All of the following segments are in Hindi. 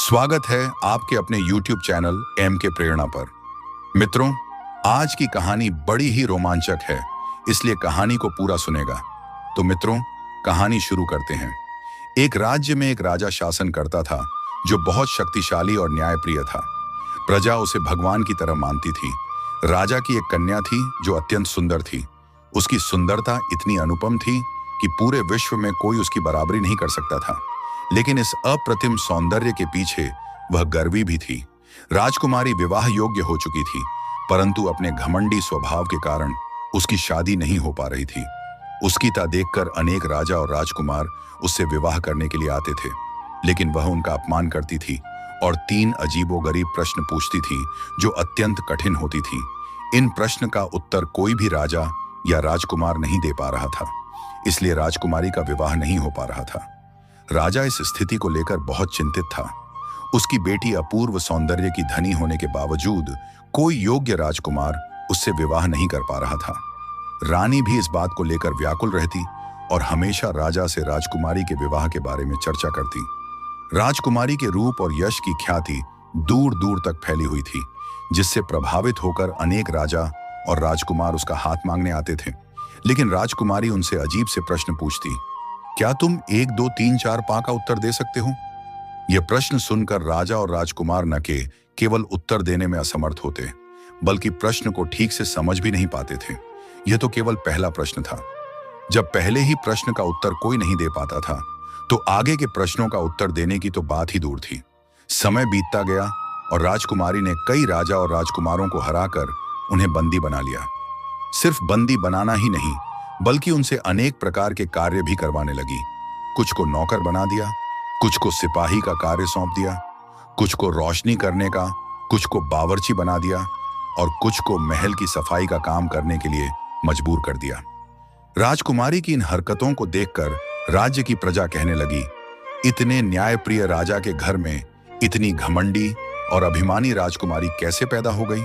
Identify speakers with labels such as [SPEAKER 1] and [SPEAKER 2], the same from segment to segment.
[SPEAKER 1] स्वागत है आपके अपने YouTube चैनल एम के प्रेरणा पर। मित्रों, आज की कहानी बड़ी ही रोमांचक है, इसलिए कहानी को पूरा सुनेगा। तो मित्रों, कहानी शुरू करते हैं। एक राज्य में एक राजा शासन करता था जो बहुत शक्तिशाली और न्यायप्रिय था। प्रजा उसे भगवान की तरह मानती थी। राजा की एक कन्या थी जो अत्यंत सुंदर थी। उसकी सुंदरता इतनी अनुपम थी कि पूरे विश्व में कोई उसकी बराबरी नहीं कर सकता था। लेकिन इस अप्रतिम सौंदर्य के पीछे वह गर्वी भी थी। राजकुमारी विवाह योग्य हो चुकी थी, परंतु अपने घमंडी स्वभाव के कारण उसकी शादी नहीं हो पा रही थी। उसकी ता देखकर अनेक राजा और राजकुमार उससे विवाह करने के लिए आते थे, लेकिन वह उनका अपमान करती थी और 3 अजीबोगरीब प्रश्न पूछती थी जो अत्यंत कठिन होती थी। इन प्रश्न का उत्तर कोई भी राजा या राजकुमार नहीं दे पा रहा था, इसलिए राजकुमारी का विवाह नहीं हो पा रहा था। राजा इस स्थिति को लेकर बहुत चिंतित था। उसकी बेटी अपूर्व सौंदर्य की धनी होने के बावजूद कोई योग्य राजकुमार उससे विवाह नहीं कर पा रहा था। रानी भी इस बात को लेकर व्याकुल रहती और हमेशा राजा से राजकुमारी के विवाह के बारे में चर्चा करती। राजकुमारी के रूप और यश की ख्याति दूर दूर तक फैली हुई थी, जिससे प्रभावित होकर अनेक राजा और राजकुमार उसका हाथ मांगने आते थे। लेकिन राजकुमारी उनसे अजीब से प्रश्न पूछती। क्या तुम 1 2 3 4 पा का उत्तर दे सकते हो? यह प्रश्न सुनकर राजा और राजकुमार न केवल उत्तर देने में असमर्थ होते, बल्कि प्रश्न को ठीक से समझ भी नहीं पाते थे। यह तो केवल पहला प्रश्न था। जब पहले ही प्रश्न का उत्तर कोई नहीं दे पाता था, तो आगे के प्रश्नों का उत्तर देने की तो बात ही दूर थी। समय बीतता गया और राजकुमारी ने कई राजा और राजकुमारों को हराकर उन्हें बंदी बना लिया। सिर्फ बंदी बनाना ही नहीं, बल्कि उनसे अनेक प्रकार के कार्य भी करवाने लगी। कुछ को नौकर बना दिया, कुछ को सिपाही का कार्य सौंप दिया, कुछ को रोशनी करने का, कुछ को बावर्ची बना दिया और कुछ को महल की सफाई का काम करने के लिए मजबूर कर दिया। राजकुमारी की इन हरकतों को देखकर राज्य की प्रजा कहने लगी, इतने न्यायप्रिय राजा के घर में इतनी घमंडी और अभिमानी राजकुमारी कैसे पैदा हो गई?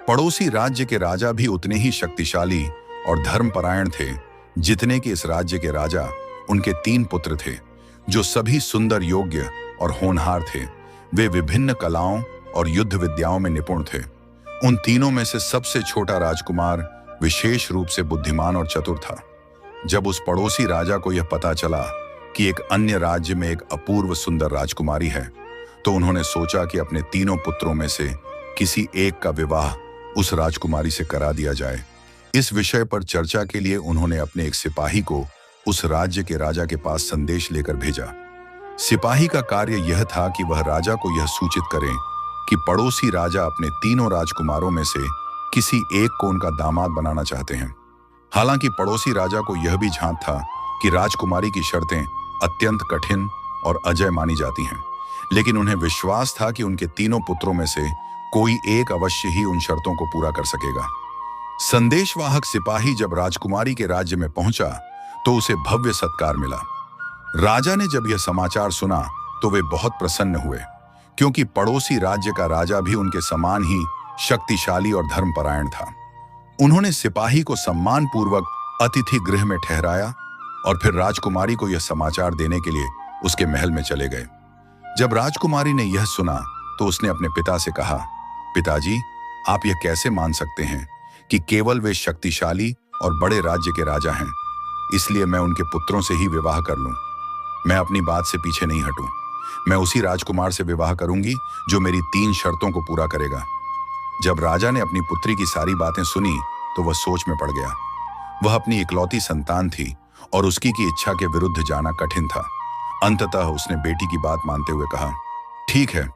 [SPEAKER 1] पड़ोसी राज्य के राजा भी उतने ही शक्तिशाली और धर्मपरायण थे जितने कि इस राज्य के राजा। उनके 3 पुत्र थे जो सभी सुंदर, योग्य और होनहार थे। वे विभिन्न कलाओं और युद्ध विद्याओं में निपुण थे। उन तीनों में से सबसे छोटा राजकुमार विशेष रूप से बुद्धिमान और चतुर था। जब उस पड़ोसी राजा को यह पता चला कि एक अन्य राज्य में एक अपूर्व सुंदर राजकुमारी है, तो उन्होंने सोचा कि अपने तीनों पुत्रों में से किसी एक का विवाह उस राजकुमारी से करा दिया जाए। इस विषय पर चर्चा के लिए उन्होंने अपने एक सिपाही को उस राज्य के राजा के पास संदेश लेकर भेजा। सिपाही का कार्य यह था कि वह राजा को यह सूचित करें कि पड़ोसी राजा अपने तीनों राजकुमारों में से किसी एक को उनका दामाद बनाना चाहते हैं। हालांकि पड़ोसी राजा को यह भी झांक था कि राजकुमारी की शर्तें अत्यंत कठिन और अजय मानी जाती हैं, लेकिन उन्हें विश्वास था कि उनके तीनों पुत्रों में से कोई एक अवश्य ही उन शर्तों को पूरा कर सकेगा। संदेशवाहक सिपाही जब राजकुमारी के राज्य में पहुंचा तो उसे भव्य सत्कार मिला। राजा ने जब यह समाचार सुना तो वे बहुत प्रसन्न हुए, क्योंकि पड़ोसी राज्य का राजा भी उनके समान ही शक्तिशाली और धर्मपरायण था। उन्होंने सिपाही को सम्मानपूर्वक अतिथि गृह में ठहराया और फिर राजकुमारी को यह समाचार देने के लिए उसके महल में चले गए। जब राजकुमारी ने यह सुना तो उसने अपने पिता से कहा, पिताजी, आप यह कैसे मान सकते हैं कि केवल वे शक्तिशाली और बड़े राज्य के राजा हैं, इसलिए मैं उनके पुत्रों से ही विवाह कर लूं। मैं अपनी बात से पीछे नहीं हटूं। मैं उसी राजकुमार से विवाह करूंगी जो मेरी 3 शर्तों को पूरा करेगा। जब राजा ने अपनी पुत्री की सारी बातें सुनी तो वह सोच में पड़ गया। वह अपनी इकलौती संतान थी और उसकी की इच्छा के विरुद्ध जाना कठिन था। अंततः उसने बेटी की बात मानते हुए कहा, ठीक है,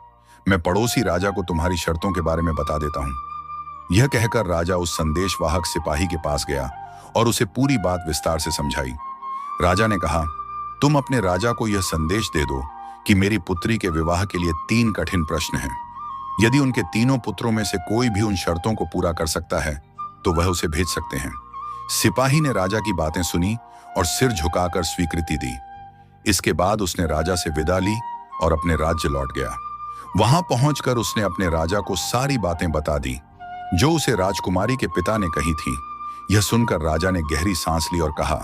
[SPEAKER 1] मैं पड़ोसी राजा को तुम्हारी शर्तों के बारे में बता देता हूं। यह कहकर राजा उस संदेशवाहक सिपाही के पास गया और उसे पूरी बात विस्तार से समझाई। राजा ने कहा, तुम अपने राजा को यह संदेश दे दो कि मेरी पुत्री के विवाह के लिए 3 कठिन प्रश्न हैं। यदि उनके तीनों पुत्रों में से कोई भी उन शर्तों को पूरा कर सकता है तो वह उसे भेज सकते हैं। सिपाही ने राजा की बातें सुनी और सिर झुकाकर स्वीकृति दी। इसके बाद उसने राजा से विदा ली और अपने राज्य लौट गया। वहां पहुंचकर उसने अपने राजा को सारी बातें बता दी जो उसे राजकुमारी के पिता ने कही थी। यह सुनकर राजा ने गहरी सांस ली और कहा,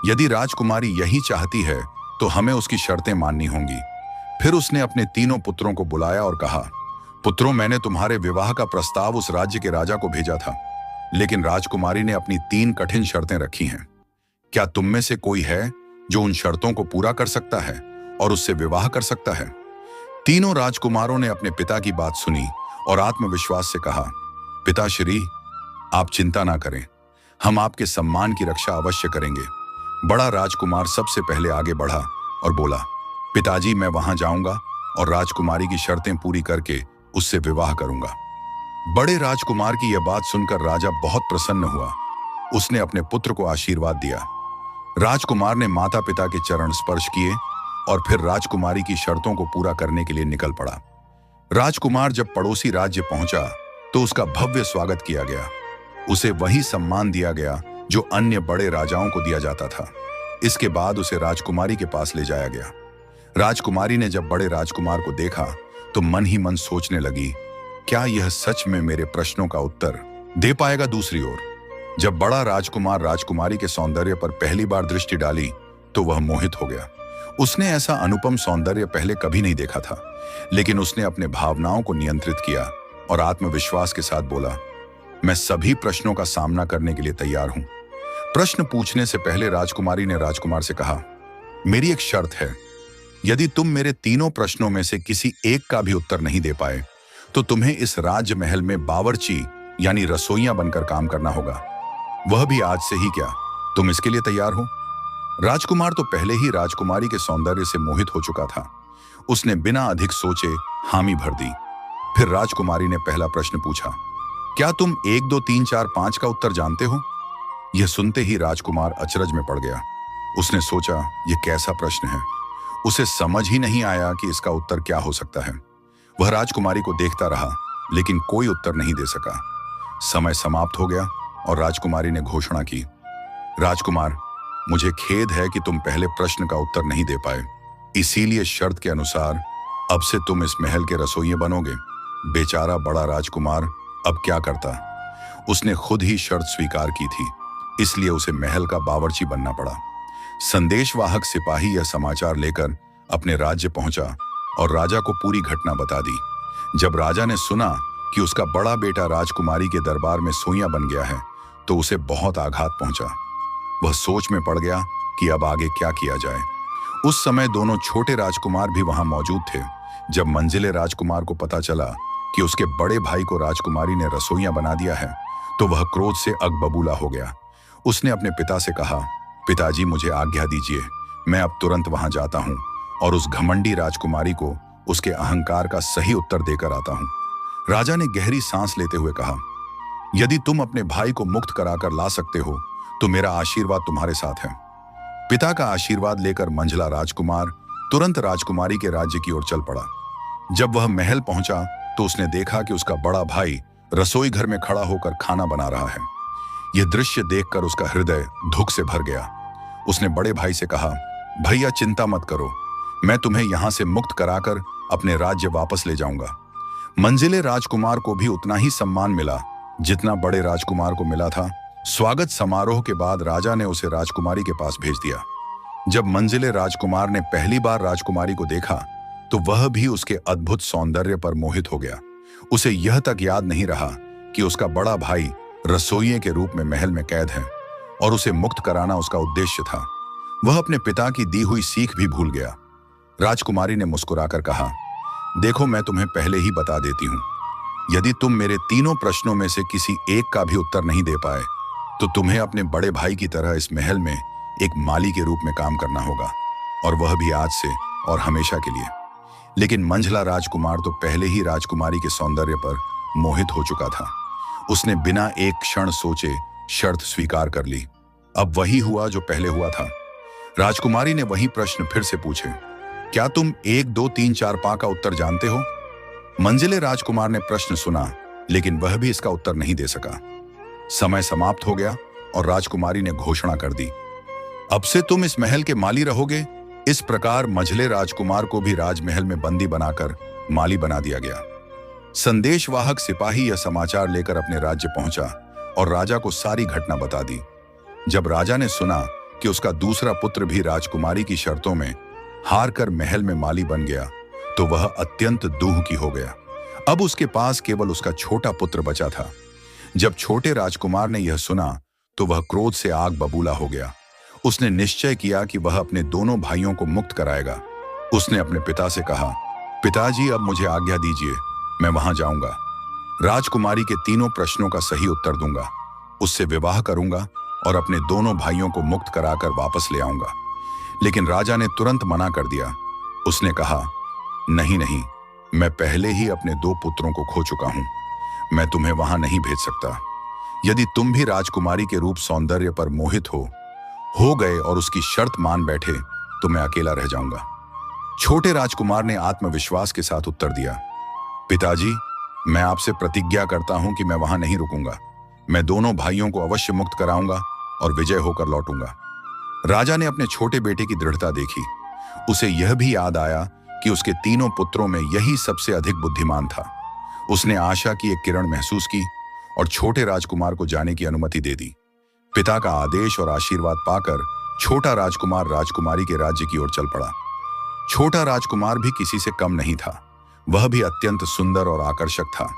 [SPEAKER 1] यदि राजकुमारी यही चाहती है तो हमें उसकी शर्तें माननी होंगी। फिर उसने अपने तीनों पुत्रों को बुलाया और कहा, पुत्रों, मैंने तुम्हारे विवाह का प्रस्ताव उस राज्य के राजा को भेजा था, लेकिन राजकुमारी ने अपनी 3 कठिन शर्तें रखी हैं। क्या तुम में से कोई है जो उन शर्तों को पूरा कर सकता है और उससे विवाह कर सकता है? तीनों राजकुमारों ने अपने पिता की बात सुनी और आत्मविश्वास से कहा, पिताश्री, आप चिंता ना करें, हम आपके सम्मान की रक्षा अवश्य करेंगे। बड़ा राजकुमार सबसे पहले आगे बढ़ा और बोला, पिताजी, मैं वहां जाऊंगा और राजकुमारी की शर्तें पूरी करके उससे विवाह करूंगा। बड़े राजकुमार की यह बात सुनकर राजा बहुत प्रसन्न हुआ। उसने अपने पुत्र को आशीर्वाद दिया। राजकुमार ने माता पिता के चरण स्पर्श किए और फिर राजकुमारी की शर्तों को पूरा करने के लिए निकल पड़ा। राजकुमार जब पड़ोसी राज्य पहुंचा तो उसका भव्य स्वागत किया गया। उसे वही सम्मान दिया गया जो अन्य बड़े राजाओं को दिया जाता था। इसके बाद उसे राजकुमारी के पास ले जाया गया। राजकुमारी ने जब बड़े राजकुमार को देखा तो मन ही मन सोचने लगी, क्या यह सच में मेरे प्रश्नों का उत्तर दे पाएगा? दूसरी ओर जब बड़ा राजकुमार राजकुमारी के सौंदर्य पर पहली बार दृष्टि डाली तो वह मोहित हो गया। उसने ऐसा अनुपम सौंदर्य पहले कभी नहीं देखा था, लेकिन उसने अपने भावनाओं को नियंत्रित किया और आत्मविश्वास के साथ बोला, मैं सभी प्रश्नों का सामना करने के लिए तैयार हूं। प्रश्न पूछने से पहले राजकुमारी ने राजकुमार से कहा, मेरी एक शर्त है, यदि तुम मेरे तीनों प्रश्नों में से किसी एक का भी उत्तर नहीं दे पाए तो तुम्हें इस राज्य महल में बावर्ची यानी रसोइया बनकर काम करना होगा, वह भी आज से ही। क्या तुम इसके लिए तैयार हो? राजकुमार तो पहले ही राजकुमारी के सौंदर्य से मोहित हो चुका था। उसने बिना अधिक सोचे हामी भर दी। फिर राजकुमारी ने पहला प्रश्न पूछा, क्या तुम 1 2 3 4 5 का उत्तर जानते हो? यह सुनते ही राजकुमार अचरज में पड़ गया। उसने सोचा, यह कैसा प्रश्न है? उसे समझ ही नहीं आया कि इसका उत्तर क्या हो सकता है। वह राजकुमारी को देखता रहा, लेकिन कोई उत्तर नहीं दे सका। समय समाप्त हो गया और राजकुमारी ने घोषणा की, राजकुमार, मुझे खेद है कि तुम पहले प्रश्न का उत्तर नहीं दे पाए, इसीलिए शर्त के अनुसार अब से तुम इस महल के रसोइये बनोगे। बेचारा बड़ा राजकुमार अब क्या करता? उसने खुद ही शर्त स्वीकार की थी, इसलिए उसे महल का बावर्ची बनना पड़ा। संदेशवाहक सिपाही यह समाचार लेकर अपने राज्य पहुंचा और राजा को पूरी घटना बता दी। जब राजा ने सुना कि उसका बड़ा बेटा राजकुमारी के दरबार में सोइया बन गया है तो उसे बहुत आघात पहुंचा। वह सोच में पड़ गया कि अब आगे क्या किया जाए। उस समय दोनों छोटे राजकुमार भी वहां मौजूद थे। जब मंजिले राजकुमार को पता चला कि उसके बड़े भाई को राजकुमारी ने रसोइया बना दिया है तो वह क्रोध से अगबबूला हो गया। उसने अपने पिता से कहा, पिताजी, मुझे आज्ञा दीजिए, मैं अब तुरंत वहां जाता हूं और उस घमंडी राजकुमारी को उसके अहंकार का सही उत्तर देकर आता हूं। राजा ने गहरी सांस लेते हुए कहा, यदि तुम अपने भाई को मुक्त कराकर ला सकते हो तो मेरा आशीर्वाद तुम्हारे साथ है। पिता का आशीर्वाद लेकर मंझला राजकुमार तुरंत राजकुमारी के राज्य की ओर चल पड़ा। जब वह महल पहुंचा तो उसने देखा कि उसका बड़ा भाई रसोई घर में खड़ा होकर खाना बना रहा है। यह दृश्य देखकर उसका हृदय दुख से भर गया। उसने बड़े भाई से कहा, भैया, चिंता मत करो, मैं तुम्हें यहां से मुक्त कराकर अपने राज्य वापस ले जाऊंगा। मंजिले राजकुमार को भी उतना ही सम्मान मिला जितना बड़े राजकुमार को मिला था। स्वागत समारोह के बाद राजा ने उसे राजकुमारी के पास भेज दिया। जब मंजिले राजकुमार ने पहली बार राजकुमारी को देखा तो वह भी उसके अद्भुत सौंदर्य पर मोहित हो गया। उसे यह तक याद नहीं रहा कि उसका बड़ा भाई रसोइये के रूप में महल में कैद है और उसे मुक्त कराना उसका उद्देश्य था। वह अपने पिता की दी हुई सीख भी भूल गया। राजकुमारी ने मुस्कुराकर कहा, देखो, मैं तुम्हें पहले ही बता देती हूं, यदि तुम मेरे तीनों प्रश्नों में से किसी एक का भी उत्तर नहीं दे पाए तो तुम्हें अपने बड़े भाई की तरह इस महल में एक माली के रूप में काम करना होगा, और वह भी आज से और हमेशा के लिए। लेकिन मंझला राजकुमार तो पहले ही राजकुमारी के सौंदर्य पर मोहित हो चुका था। उसने बिना एक क्षण सोचे शर्त स्वीकार कर ली। अब वही हुआ जो पहले हुआ था। राजकुमारी ने वही प्रश्न फिर से पूछे, क्या तुम 1 2 3 4 5 का उत्तर जानते हो? मंजिले राजकुमार ने प्रश्न सुना, लेकिन वह भी इसका उत्तर नहीं दे सका। समय समाप्त हो गया और राजकुमारी ने घोषणा कर दी, अब से तुम इस महल के माली रहोगे। इस प्रकार मंझले राजकुमार को भी राजमहल में बंदी बनाकर माली बना दिया गया। संदेशवाहक सिपाही यह समाचार लेकर अपने राज्य पहुंचा और राजा को सारी घटना बता दी। जब राजा ने सुना कि उसका दूसरा पुत्र भी राजकुमारी की शर्तों में हार कर महल में माली बन गया तो वह अत्यंत दुखी हो गया। अब उसके पास केवल उसका छोटा पुत्र बचा था। जब छोटे राजकुमार ने यह सुना तो वह क्रोध से आग बबूला हो गया। उसने निश्चय किया कि वह अपने दोनों भाइयों को मुक्त कराएगा। उसने अपने पिता से कहा, पिताजी अब मुझे आज्ञा दीजिए, मैं वहां जाऊंगा। राजकुमारी के तीनों प्रश्नों का सही उत्तर दूंगा, उससे विवाह करूंगा और अपने दोनों भाइयों को मुक्त कराकर वापस ले आऊंगा। लेकिन राजा ने तुरंत मना कर दिया। उसने कहा, नहीं नहीं, मैं पहले ही अपने 2 पुत्रों को खो चुका हूं, मैं तुम्हें वहां नहीं भेज सकता। यदि तुम भी राजकुमारी के रूप सौंदर्य पर मोहित हो गए और उसकी शर्त मान बैठे तो मैं अकेला रह जाऊंगा। छोटे राजकुमार ने आत्मविश्वास के साथ उत्तर दिया, पिताजी, मैं आपसे प्रतिज्ञा करता हूं कि मैं वहां नहीं रुकूंगा। मैं दोनों भाइयों को अवश्य मुक्त कराऊंगा और विजय होकर लौटूंगा। राजा ने अपने छोटे बेटे की दृढ़ता देखी। उसे यह भी याद आया कि उसके तीनों पुत्रों में यही सबसे अधिक बुद्धिमान था। उसने आशा की एक किरण महसूस की और छोटे राजकुमार को जाने की अनुमति दे दी। पिता का आदेश और आशीर्वाद पाकर छोटा राजकुमार राजकुमारी के राज्य की ओर चल पड़ा। छोटा राजकुमार भी किसी से कम नहीं था, वह भी अत्यंत सुंदर और आकर्षक था।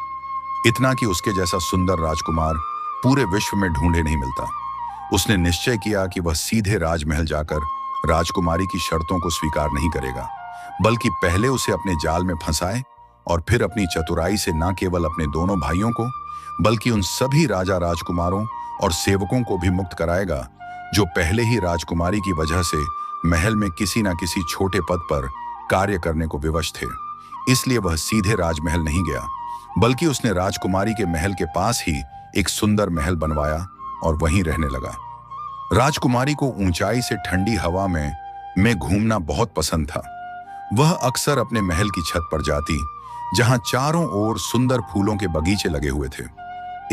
[SPEAKER 1] इतना कि उसके जैसा सुंदर राजकुमार पूरे विश्व में ढूंढे नहीं मिलता। उसने निश्चय किया कि वह सीधे राजमहल जाकर राजकुमारी की शर्तों को स्वीकार नहीं करेगा, बल्कि पहले उसे अपने जाल में फंसाए और फिर अपनी चतुराई से न केवल अपने दोनों भाइयों को बल्कि उन सभी राजा राजकुमारों और सेवकों को भी मुक्त कराएगा जो पहले ही राजकुमारी की वजह से महल में किसी न किसी छोटे पद पर कार्य करने को विवश थे। इसलिए वह सीधे राजमहल नहीं गया, बल्कि उसने राजकुमारी के महल के पास ही एक सुंदर महल बनवाया और वहीं रहने लगा। राजकुमारी को ऊंचाई से ठंडी हवा में घूमना बहुत पसंद था। वह अक्सर अपने महल की छत पर जाती, जहां चारों ओर सुंदर फूलों के बगीचे लगे हुए थे।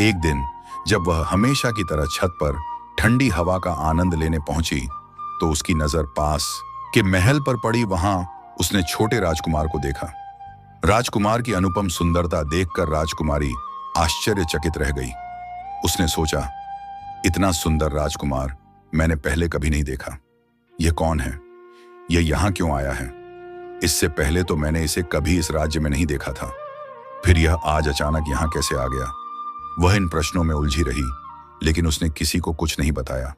[SPEAKER 1] एक दिन जब वह हमेशा की तरह छत पर ठंडी हवा का आनंद लेने पहुंची तो उसकी नजर पास के महल पर पड़ी। वहां उसने छोटे राजकुमार को देखा। राजकुमार की अनुपम सुंदरता देखकर राजकुमारी आश्चर्यचकित रह गई। उसने सोचा, इतना सुंदर राजकुमार मैंने पहले कभी नहीं देखा। यह कौन है? यह यहां क्यों आया है? इससे पहले तो मैंने इसे कभी इस राज्य में नहीं देखा था। फिर यह आज अचानक यहां कैसे आ गया? वह इन प्रश्नों में उलझी रही, लेकिन उसने किसी को कुछ नहीं बताया।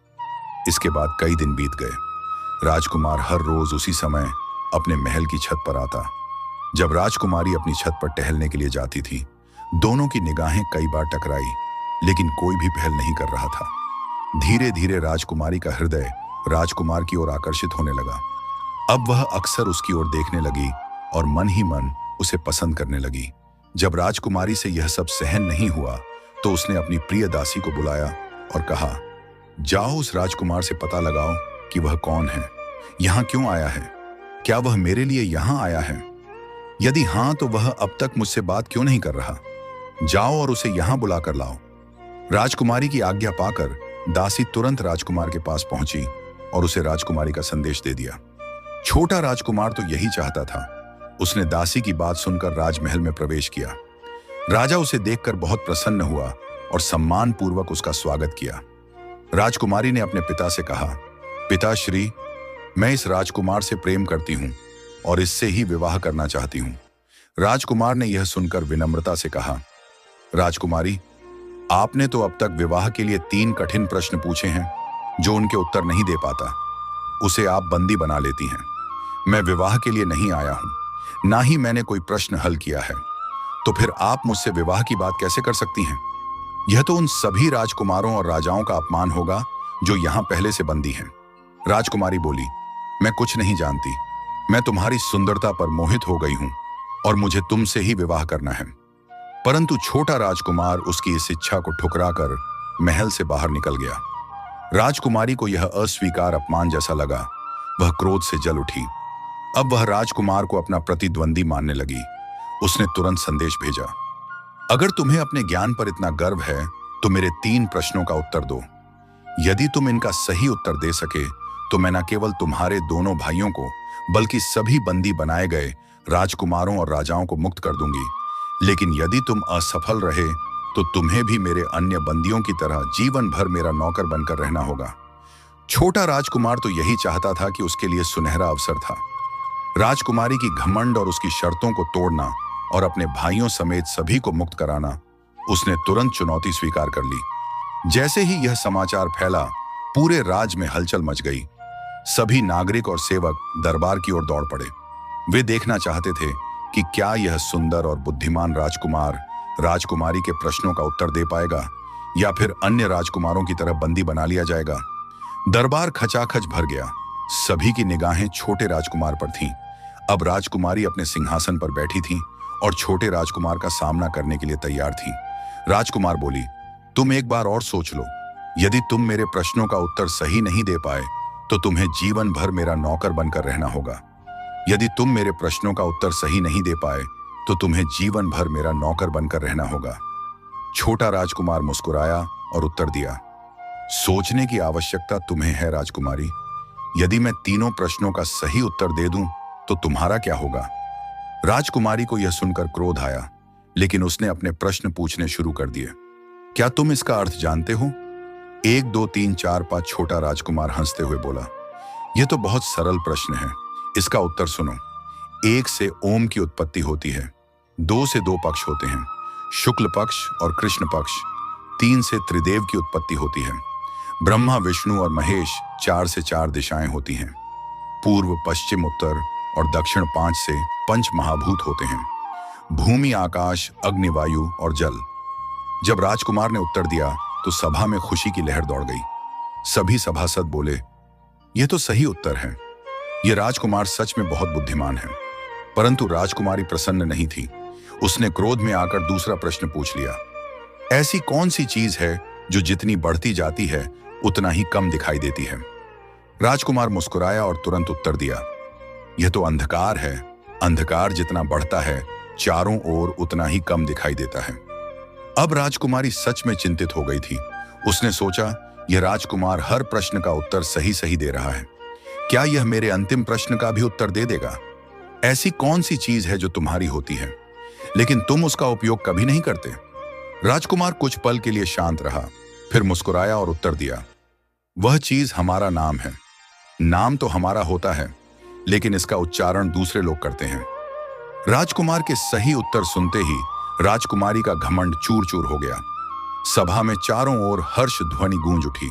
[SPEAKER 1] इसके बाद कई दिन बीत गए। राजकुमार हर रोज उसी समय अपने महल की छत पर आता। जब राजकुमारी अपनी छत पर टहलने के लिए जाती थी, दोनों की निगाहें कई बार टकराई, लेकिन कोई भी पहल नहीं कर रहा था। धीरे धीरे राजकुमारी का हृदय राजकुमार की ओर आकर्षित होने लगा। अब वह अक्सर उसकी ओर देखने लगी और मन ही मन उसे पसंद करने लगी। जब राजकुमारी से यह सब सहन नहीं हुआ तो उसने अपनी प्रिय दासी को बुलाया और कहा, जाओ उस राजकुमार से पता लगाओ कि वह कौन है, यहां क्यों आया है, क्या वह मेरे लिए यहां आया है? यदि हां तो वह अब तक मुझसे बात क्यों नहीं कर रहा? जाओ और उसे यहां बुलाकर लाओ। राजकुमारी की आज्ञा पाकर दासी तुरंत राजकुमार के पास पहुंची और उसे राजकुमारी का संदेश दे दिया। छोटा राजकुमार तो यही चाहता था। उसने दासी की बात सुनकर राजमहल में प्रवेश किया। राजा उसे देखकर बहुत प्रसन्न हुआ और सम्मानपूर्वक उसका स्वागत किया। राजकुमारी ने अपने पिता से कहा, पिताश्री, मैं इस राजकुमार से प्रेम करती हूं और इससे ही विवाह करना चाहती हूं। राजकुमार ने यह सुनकर विनम्रता से कहा, राजकुमारी, आपने तो अब तक विवाह के लिए 3 कठिन प्रश्न पूछे हैं जो उनके उत्तर नहीं दे पाता। उसे आप बंदी बना लेती हैं। मैं विवाह के लिए नहीं आया हूं, ना ही मैंने कोई प्रश्न हल किया है। तो फिर आप मुझसे विवाह की बात कैसे कर सकती हैं? यह तो उन सभी राजकुमारों और राजाओं का अपमान होगा जो यहां पहले से बंदी हैं। राजकुमारी बोली, मैं कुछ नहीं जानती। मैं तुम्हारी सुंदरता पर मोहित हो गई हूं और मुझे तुमसे ही विवाह करना है। परंतु छोटा राजकुमार उसकी इस इच्छा को ठुकराकर महल से बाहर निकल गया। राजकुमारी को यह अस्वीकार अपमान जैसा लगा। वह क्रोध से जल उठी। अब वह राजकुमार को अपना प्रतिद्वंदी मानने लगी। उसने तुरंत संदेश भेजा, अगर तुम्हें अपने ज्ञान पर इतना गर्व है तो मेरे 3 प्रश्नों का उत्तर दो। यदि तुम इनका सही उत्तर दे सके तो मैं न केवल तुम्हारे दोनों भाइयों को बल्कि सभी बंदी बनाए गए राजकुमारों और राजाओं को मुक्त कर दूंगी। लेकिन यदि तुम असफल रहे तो तुम्हें भी मेरे अन्य बंदियों की तरह जीवन भर मेरा नौकर बनकर रहना होगा। छोटा राजकुमार तो यही चाहता था कि उसके लिए सुनहरा अवसर था। राजकुमारी की घमंड और उसकी शर्तों को तोड़ना और अपने भाइयों समेत सभी को मुक्त कराना उसने तुरंत चुनौती स्वीकार कर ली। जैसे ही यह समाचार फैला, पूरे राज्य में हलचल मच गई। सभी नागरिक और सेवक दरबार की ओर दौड़ पड़े। वे देखना चाहते थे कि क्या यह सुंदर और बुद्धिमान राजकुमार राजकुमारी के प्रश्नों का उत्तर दे पाएगा या फिर अन्य राजकुमारों की तरह बंदी बना लिया जाएगा। दरबार खचाखच भर गया। सभी की निगाहें छोटे राजकुमार पर थीं। अब राजकुमारी अपने सिंहासन पर बैठी थी और छोटे राजकुमार का सामना करने के लिए तैयार थी। राजकुमार बोली, तुम एक बार और सोच लो। यदि तुम मेरे प्रश्नों का उत्तर सही नहीं दे पाए तो तुम्हें जीवन भर मेरा नौकर बनकर रहना होगा। यदि तुम मेरे प्रश्नों का उत्तर सही नहीं दे पाए तो तुम्हें जीवन भर मेरा नौकर बनकर रहना होगा। छोटा राजकुमार मुस्कुराया और उत्तर दिया, सोचने की आवश्यकता तुम्हें है राजकुमारी। यदि मैं तीनों प्रश्नों का सही उत्तर दे दूं तो तुम्हारा क्या होगा। राजकुमारी को यह सुनकर क्रोध आया, लेकिन उसने अपने प्रश्न पूछने शुरू कर दिए। क्या तुम इसका अर्थ जानते हो? 1 2 3 4 5 छोटा राजकुमार हंसते हुए बोला, यह तो बहुत सरल प्रश्न है। इसका उत्तर सुनो। 1 से ओम की उत्पत्ति होती है। 2 से 2 पक्ष होते हैं, शुक्ल पक्ष और कृष्ण पक्ष। 3 से त्रिदेव की उत्पत्ति होती है। ब्रह्मा, विष्णु और महेश। 4 से 4 दिशाएं होती हैं। पूर्व, पश्चिम, उत्तर और दक्षिण 5 से पंच महाभूत होते हैं। भूमि, आकाश, अग्नि, वायु और जल। जब राजकुमार ने उत्तर दिया तो सभा में खुशी की लहर दौड़ गई। सभी सभासद बोले, यह तो सही उत्तर है। यह राजकुमार सच में बहुत बुद्धिमान है। परंतु राजकुमारी प्रसन्न नहीं थी। उसने क्रोध में आकर दूसरा प्रश्न पूछ लिया, ऐसी कौन सी चीज है जो जितनी बढ़ती जाती है उतना ही कम दिखाई देती है। राजकुमार मुस्कुराया और तुरंत उत्तर दिया, यह तो अंधकार है। अंधकार जितना बढ़ता है चारों ओर उतना ही कम दिखाई देता है। अब राजकुमारी सच में चिंतित हो गई थी। उसने सोचा, यह राजकुमार हर प्रश्न का उत्तर सही सही दे रहा है। क्या यह मेरे अंतिम प्रश्न का भी उत्तर दे देगा? ऐसी कौन सी चीज है जो तुम्हारी होती है लेकिन तुम उसका उपयोग कभी नहीं करते? राजकुमार कुछ पल के लिए शांत रहा, फिर मुस्कुराया और उत्तर दिया, वह चीज हमारा नाम है। नाम तो हमारा होता है लेकिन इसका उच्चारण दूसरे लोग करते हैं। राजकुमार के सही उत्तर सुनते ही राजकुमारी का घमंड चूर चूर हो गया। सभा में चारों ओर हर्ष ध्वनि गूंज उठी।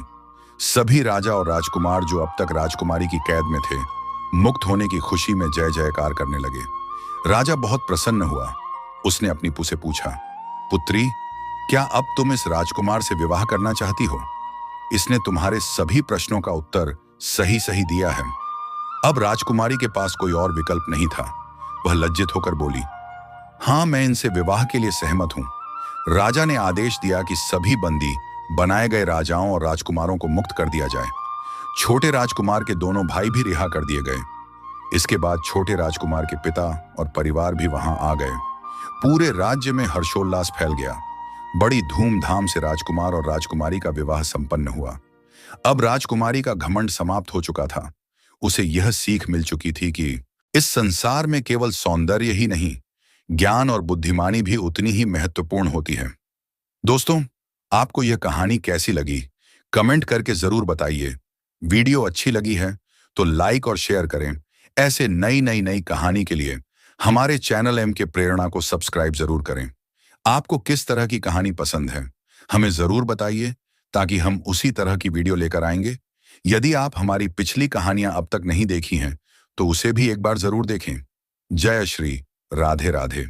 [SPEAKER 1] सभी राजा और राजकुमार जो अब तक राजकुमारी की कैद में थे, मुक्त होने की खुशी में जय जयकार करने लगे। राजा बहुत प्रसन्न हुआ। उसने अपनी पू से पूछा, पुत्री, क्या अब तुम इस राजकुमार से विवाह करना चाहती हो? इसने तुम्हारे सभी प्रश्नों का उत्तर सही सही दिया है। अब राजकुमारी के पास कोई और विकल्प नहीं था। वह लज्जित होकर बोली, हाँ, मैं इनसे विवाह के लिए सहमत हूं। राजा ने आदेश दिया कि सभी बंदी बनाए गए राजाओं और राजकुमारों को मुक्त कर दिया जाए। छोटे राजकुमार के दोनों भाई भी रिहा कर दिए गए। इसके बाद छोटे राजकुमार के पिता और परिवार भी वहां आ गए। पूरे राज्य में हर्षोल्लास फैल गया। बड़ी धूमधाम से राजकुमार और राजकुमारी का विवाह संपन्न हुआ। अब राजकुमारी का घमंड समाप्त हो चुका था। उसे यह सीख मिल चुकी थी कि इस संसार में केवल सौंदर्य ही नहीं, ज्ञान और बुद्धिमानी भी उतनी ही महत्वपूर्ण होती है। दोस्तों, आपको यह कहानी कैसी लगी? कमेंट करके जरूर बताइए। वीडियो अच्छी लगी है तो लाइक और शेयर करें। ऐसे नई कहानी के लिए हमारे चैनल एम के प्रेरणा को सब्सक्राइब जरूर करें। आपको किस तरह की कहानी पसंद है हमें जरूर बताइए, ताकि हम उसी तरह की वीडियो लेकर आएंगे। यदि आप हमारी पिछली कहानियां अब तक नहीं देखी हैं तो उसे भी एक बार जरूर देखें। जय श्री राधे राधे।